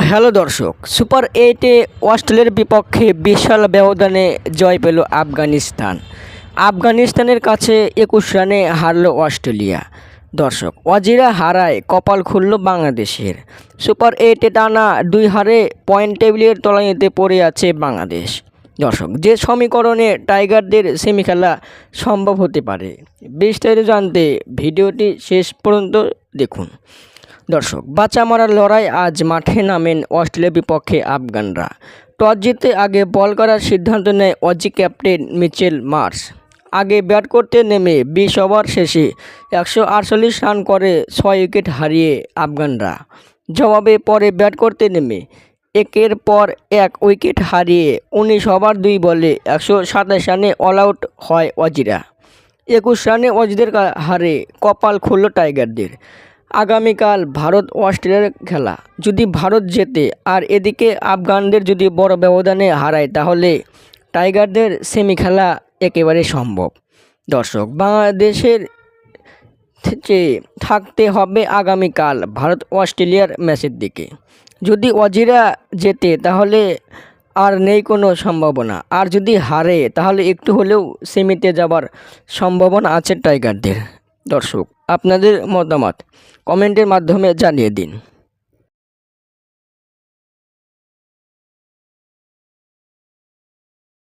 Hello দর্শক, super 8-এ অস্ট্রেলিয়ার বিপক্ষে বিশাল ব্যবধানে জয় পেল আফগানিস্তান। আফগানিস্তানের কাছে 21 রানে হারল অস্ট্রেলিয়া। দর্শক, অজিরা হারায় কপাল খুলল বাংলাদেশের। সুপার 8-এ টানা 2 হারে পয়েন্ট টেবিলের তলানিতে পড়ে আছে বাংলাদেশ। দর্শক, যে সমীকরণে টাইগারদের সেমি খেলা সম্ভব হতে পারে, বিস্তারিত জানতে ভিডিওটি শেষ পর্যন্ত দেখুন। দর্শক, বাঁচা মারার লড়াই আজ মাঠে নামেন অস্ট্রেলিয়ার বিপক্ষে আফগানরা। টস জিতে আগে বল করার সিদ্ধান্ত নেয় অজি ক্যাপ্টেন মিচেল মার্শ। আগে ব্যাট করতে নেমে 20 ওভার শেষে 148 রান করে 6 উইকেট হারিয়ে আফগানরা। জবাবে পরে ব্যাট করতে নেমে একের পর এক উইকেট হারিয়ে 19 ওভার 2 বলে 127 রানে অল আউট হয় অজিরা। 21 রানে অজিদের হারে কপাল খুলল টাইগারদের। আগামীকাল ভারত অস্ট্রেলিয়ার খেলা। যদি ভারত জেতে আর এদিকে আফগানদের যদি বড় ব্যবধানে হারায়, তাহলে টাইগারদের সেমি খেলা একেবারে সম্ভব। দর্শক, বাংলাদেশের চেয়ে থাকতে হবে আগামীকাল ভারত অস্ট্রেলিয়ার ম্যাচের দিকে। যদি অজিরা জেতে তাহলে আর নেই কোনো সম্ভাবনা, আর যদি হারে তাহলে একটু হলেও সেমিতে যাবার সম্ভাবনা আছে টাইগারদের। দর্শক, আপনাদের মতামত কমেন্টের মাধ্যমে জানিয়ে দিন।